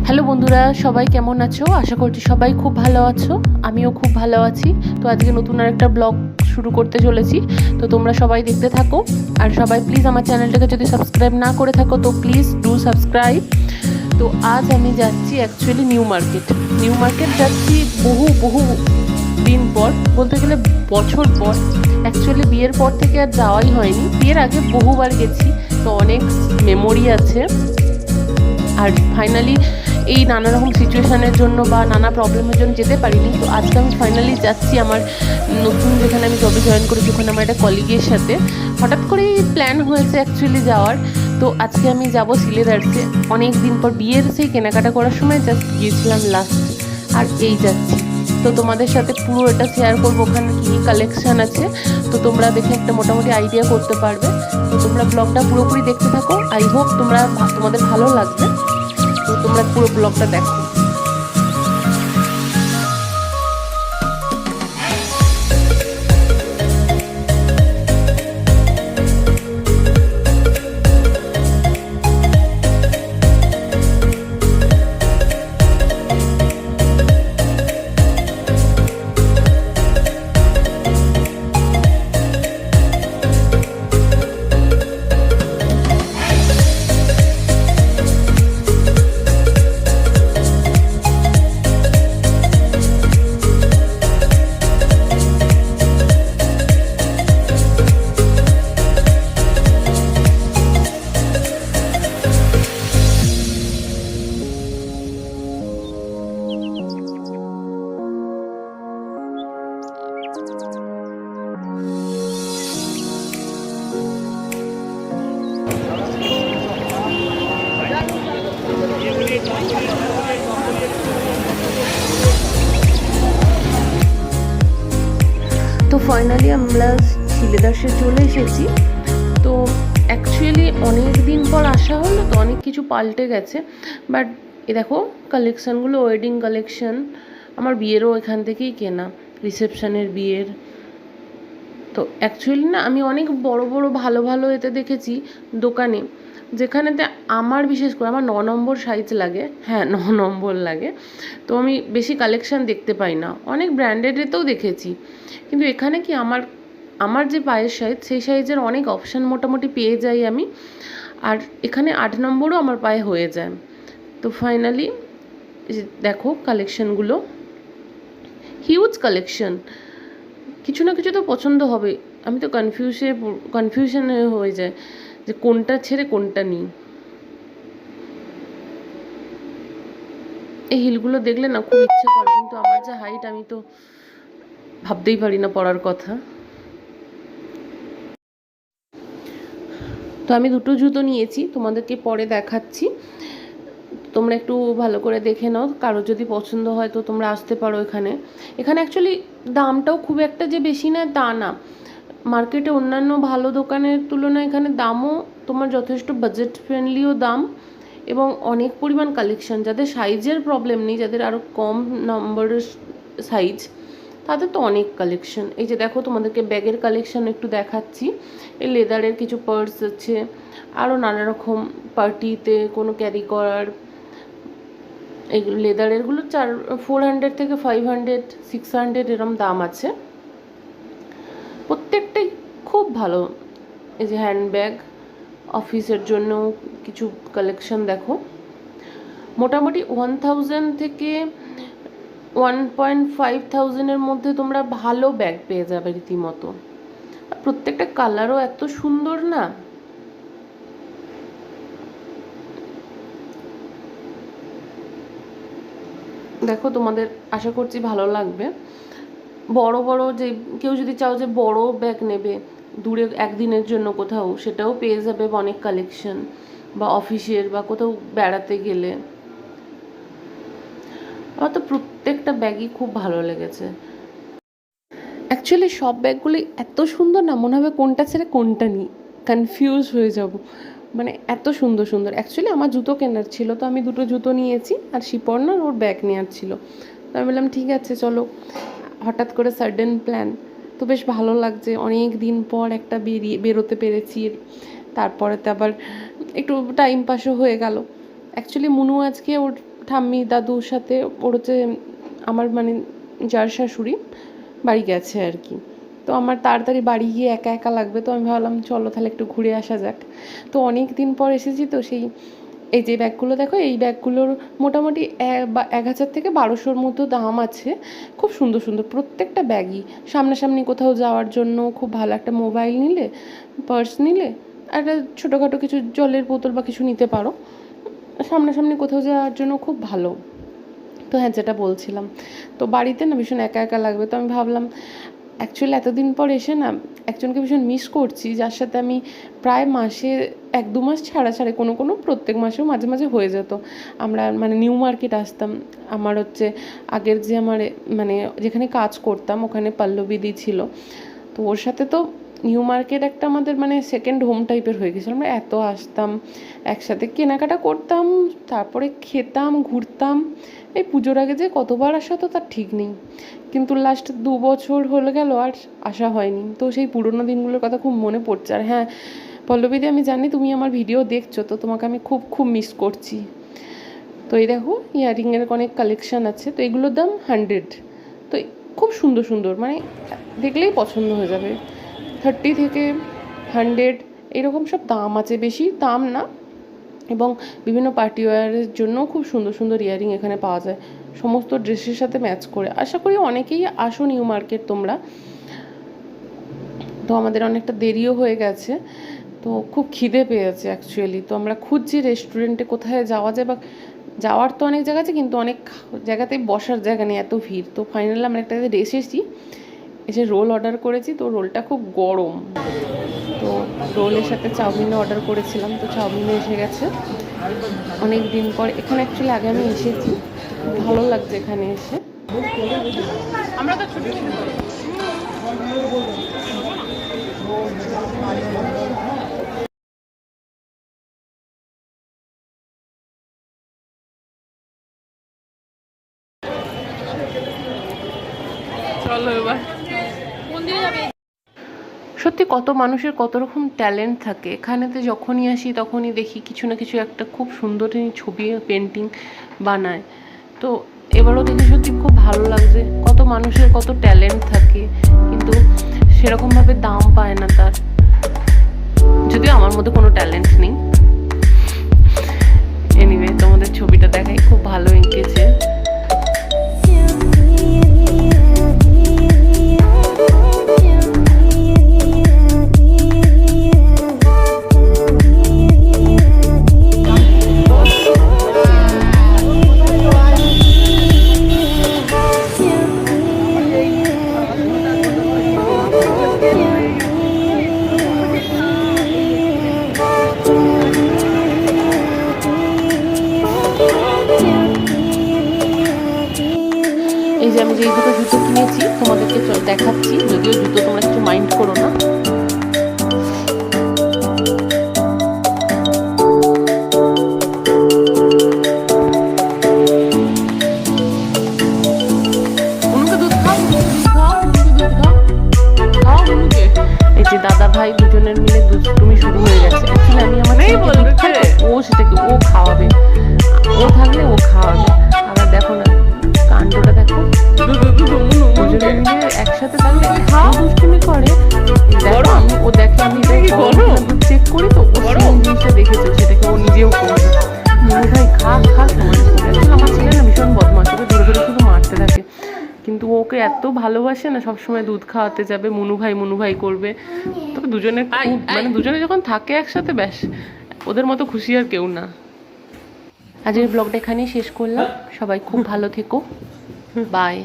Hello বন্ধুরা, সবাই কেমন আছো? আশা করছি সবাই খুব ভালো আছো। আমিও খুব ভালো আছি। তো আজকে নতুন আরেকটা ব্লগ শুরু করতে চলেছি। তো তোমরা সবাই দেখতে থাকো। আর সবাই প্লিজ আমার চ্যানেলটাকে যদি সাবস্ক্রাইব না করে থাকো তো প্লিজ ডু সাবস্ক্রাইব। তো আজ আমি যাচ্ছি অ্যাকচুয়ালি নিউ মার্কেট যাচ্ছি বহু দিন পর, বলতে গেলে বছর পর। অ্যাকচুয়ালি বিয়ের পর থেকে আর যাওয়াই হয়নি। বিয়ের আগে বহুবার গেছি, তো অনেক মেমোরি আছে। আর ফাইনালি এই নানা রকম সিচুয়েশানের জন্য বা নানা প্রবলেমের জন্য যেতে পারিনি। তো আজকে আমি ফাইনালি যাচ্ছি আমার নতুন, যেখানে আমি জবে জয়েন করেছি, ওখানে আমার একটা কলিগের সাথে হঠাৎ করেই প্ল্যান হয়েছে অ্যাকচুয়ালি যাওয়ার। তো আজকে আমি যাব সিলেদার্সে। অনেক দিন পর বিয়ের সেই কেনাকাটা করার সময় জাস্ট গিয়েছিলাম লাস্ট, আর এই যাচ্ছি। তো তোমাদের সাথে পুরো এটা শেয়ার করবো, ওখানে কী কী কালেকশান আছে। তো তোমরা দেখে একটা মোটামুটি আইডিয়া করতে পারবে। তো তোমরা ব্লগটা পুরোপুরি দেখতে থাকো। আই হোপ তোমাদের ভালো লাগবে। তো তোমরা পুরো ব্লগটা দেখো। তো ফাইনালি আমরা সিলেদার্সে চলে এসেছি। তো অ্যাকচুয়ালি অনেক দিন পর আসা হলো, তো অনেক কিছু পাল্টে গেছে। বাট এ দেখো কালেকশানগুলো, ওয়েডিং কালেকশান। আমার বিয়েরও এখান থেকেই কেনা, রিসেপশানের, বিয়ের। তো অ্যাকচুয়ালি না, আমি অনেক বড় ভালো এতে দেখেছি দোকানে, যেখানেতে আমার বিশেষ করে আমার 9 নম্বর সাইজ লাগে। হ্যাঁ, 9 নম্বর লাগে। তো আমি বেশি কালেকশান দেখতে পাই না। অনেক ব্র্যান্ডেডেতেও দেখেছি, কিন্তু এখানে কি আমার যে পায়ের সাইজ, সেই সাইজের অনেক অপশান মোটামুটি পেয়ে যাই আমি। আর এখানে 8 নম্বরও আমার পায়ে হয়ে যায়। তো ফাইনালি দেখো কালেকশানগুলো, হিউজ কালেকশান। কিছু না কিছু তো পছন্দ হবে। আমি তো কনফিউশনে হয়ে যায় যে কোনটা ছেড়ে কোনটা নিই। এই হিলগুলো দেখলে না খুব ইচ্ছে করে, কিন্তু আমার যা হাইট, আমি তো ভাবতেই পারি না পরার কথা। তো আমি দুটো জুতো নিয়েছি, তোমাদেরকে পরে দেখাচ্ছি। তোমরা একটু ভালো করে দেখে নাও। কারো যদি পছন্দ হয় তো তোমরা আসতে পারো এখানে। অ্যাকচুয়ালি দামটাও খুব একটা যে বেশি না তা না। মার্কেটে অন্যান্য ভালো দোকানের তুলনায় এখানে দামও তোমার যথেষ্ট বাজেট ফ্রেন্ডলিও দাম, এবং অনেক পরিমাণ কালেকশন। যাদের সাইজের প্রবলেম নেই, যাদের আরও কম নম্বরের সাইজ, তাদের তো অনেক কালেকশন। এই যে দেখো, তোমাদেরকে ব্যাগের কালেকশন একটু দেখাচ্ছি। এই লেদারের কিছু পার্স আছে, আরও নানা রকম পার্টিতে কোনো ক্যারি করার। এই লেদারেরগুলো 400 থেকে 500, 600 এরম দাম আছে। প্রত্যেকটাই খুব ভালো। এই যে হ্যান্ডব্যাগ, অফিসের জন্য কিছু কালেকশন দেখো। মোটামুটি 1000 থেকে 1.5,000 মধ্যে তোমরা ভালো ব্যাগ পেয়ে যাবে রীতিমতো। প্রত্যেকটা কালারও এত সুন্দর না। দেখো, তোমাদের আশা করছি ভালো লাগবে। বড় যে কেউ যদি চাও যে বড় ব্যাগ নেবে দূরে একদিনের জন্য কোথাও, সেটাও পেয়ে যাবে অনেক কালেকশন, বা অফিসের বা কোথাও বেড়াতে গেলে। আমার তো প্রত্যেকটা ব্যাগই খুব ভালো লেগেছে। অ্যাকচুয়ালি সব ব্যাগগুলি এত সুন্দর না, মনে হবে কোনটা ছেড়ে কোনটা নিই, কনফিউজ হয়ে যাব। মানে এত সুন্দর অ্যাকচুয়ালি আমার জুতো কেনার ছিল, তো আমি দুটো জুতো নিয়েছি, আর শিপর্ণার ওর ব্যাগ নেওয়ার ছিল। তো আমি বললাম ঠিক আছে চলো। হঠাৎ করে সাডেন প্ল্যান, তো বেশ ভালো লাগছে। অনেক দিন পর একটা বেরোতে পেরেছি। তারপরে তো আবার একটু টাইম পাসও হয়ে গেল। অ্যাকচুয়ালি মুনু আজকে ওর ঠাম্মি দাদুর সাথে ওর হচ্ছে আমার মানে যার শাশুড়ি বাড়ি গেছে আর কি। তো আমার তাড়াতাড়ি বাড়ি গিয়ে একা একা লাগবে, তো আমি ভাবলাম চলো তাহলে একটু ঘুরে আসা যাক। তো অনেক দিন পর এসেছি, তো সেই এই যে ব্যাগগুলো দেখো, এই ব্যাগগুলোর মোটামুটি 1000 থেকে 1200-র মতো দাম আছে। খুব সুন্দর সুন্দর প্রত্যেকটা ব্যাগই। সামনাসামনি কোথাও যাওয়ার জন্য খুব ভালো, একটা মোবাইল নিলে, পার্স নিলে, একটা ছোটোখাটো কিছু জলের বোতল বা কিছু নিতে পারো, সামনাসামনি কোথাও যাওয়ার জন্য খুব ভালো। তো হ্যাঁ, যেটা বলছিলাম, তো বাড়িতে না ভীষণ একা একা লাগবে, তো আমি ভাবলাম অ্যাকচুয়ালি এতদিন পর এসে না একজনকে ভীষণ মিস করছি, যার সাথে আমি প্রায় মাসে 1-2 মাস ছাড়া ছাড়া কোনো প্রত্যেক মাসেও মাঝে মাঝে হয়ে যেত। আমরা মানে নিউ মার্কেট আসতাম। আমার হচ্ছে আগের যে আমার মানে যেখানে কাজ করতাম ওখানে পল্লবীদি ছিল, তো ওর সাথে তো নিউ মার্কেট একটা আমাদের মানে সেকেন্ড হোম টাইপের হয়ে গেছিলো। আমরা এত আসতাম, একসাথে কেনাকাটা করতাম, তারপরে খেতাম, ঘুরতাম। এই পুজোর আগে যে কতবার আসা তো তার ঠিক নেই, কিন্তু লাস্ট 2 বছর হয়ে গেল আর আসা হয়নি। তো সেই পুরোনো দিনগুলোর কথা খুব মনে পড়ছে। আর হ্যাঁ পল্লবীদি, আমি জানি তুমি আমার ভিডিও দেখছো, তো তোমাকে আমি খুব খুব মিস করছি। তো এই দেখো ইয়াররিংয়ের অনেক কালেকশান আছে, তো এগুলোর দাম 100। তো খুব সুন্দর সুন্দর, মানে দেখলেই পছন্দ হয়ে যাবে। 30 থেকে 100 এরকম সব দাম আছে, বেশি দাম না। এবং বিভিন্ন পার্টি ওয়্যারের জন্য খুব সুন্দর সুন্দর ইয়াররিং এখানে পাওয়া যায়, সমস্ত ড্রেসের সাথে ম্যাচ করে। আশা করি অনেকেই আসো নিউ মার্কেট তোমরা। তো আমাদের অনেকটা দেরিও হয়ে গেছে, তো খুব খিদে পেয়েছে অ্যাকচুয়ালি। তো আমরা খুঁজছি রেস্টুরেন্টে কোথায় যাওয়া যায়, বা যাওয়ার তো অনেক জায়গা আছে কিন্তু অনেক জায়গাতেই বসার জায়গা নেই, এত ভিড়। তো ফাইনালি আমরা একটা জায়গায় এসেছি, এসে রোল অর্ডার করেছি। তো রোলটা খুব গরম, তো রোলের সাথে চাউমিনও অর্ডার করেছিলাম, তো চাউমিনও এসে গেছে অনেক দিন পর। এখানে অ্যাকচুয়ালি আগে আমি এসেছি, ভালো লাগছে এখানে এসে। আমরা তো ছুটি চলো এবার সত্যি কত মানুষের কত রকম ট্যালেন্ট থাকে এখানেতে। যখনই আসি তখনই দেখি কিছু না কিছু একটা খুব সুন্দর ছবি পেন্টিং বানায়। তো এবারও দেখে সত্যি খুব ভালো লাগছে, কত মানুষের কত ট্যালেন্ট থাকে, কিন্তু সেরকমভাবে দাম পায় না তার। যদিও আমার মধ্যে কোনো ট্যালেন্ট নেই। এনিওয়ে তোমাদের ছবিটা দেখাই, খুব ভালো এঁকেছে। এই যে আমি যে দুটো জুতো কিনেছি তোমাদেরকে দেখাচ্ছি, যদিও জুতো তোমরা কিছু মাইন্ড করো না। এই যে দাদা ভাই দুজনের মিলে দুষ্টুমি শুরু হয়ে গেছে। অ্যাকচুয়ালি আমি আমার ও সেটাকে ও খাওয়াবে, ও থাকলে ও খাওয়াবে। আবার দেখো না কাণ্ডটা দেখো, দুজনে মিলে একসাথে থাকলে দুষ্টুমি করে। দেখো আমি ও দেখে, আমি চেক করি, তো ও জিনিসটা দেখেছো, সেটাকে ও নিজেও করবে। মনে হয় খা খা সময়। আমার ছেলে না ভীষণ বদমাশ, ওকে ধরে ধরে শুধু মারতে থাকে, কিন্তু ওকে এত ভালোবাসে না, সবসময় দুধ খাওয়াতে যাবে, মুনু ভাই করবে। তবে দুজনে মানে দুজনে যখন থাকে একসাথে, ব্যাস ওদের মতো খুশি আর কেউ না। আজকের ব্লগটা এখানেই শেষ করলাম। সবাই খুব ভালো থেকো, বাই।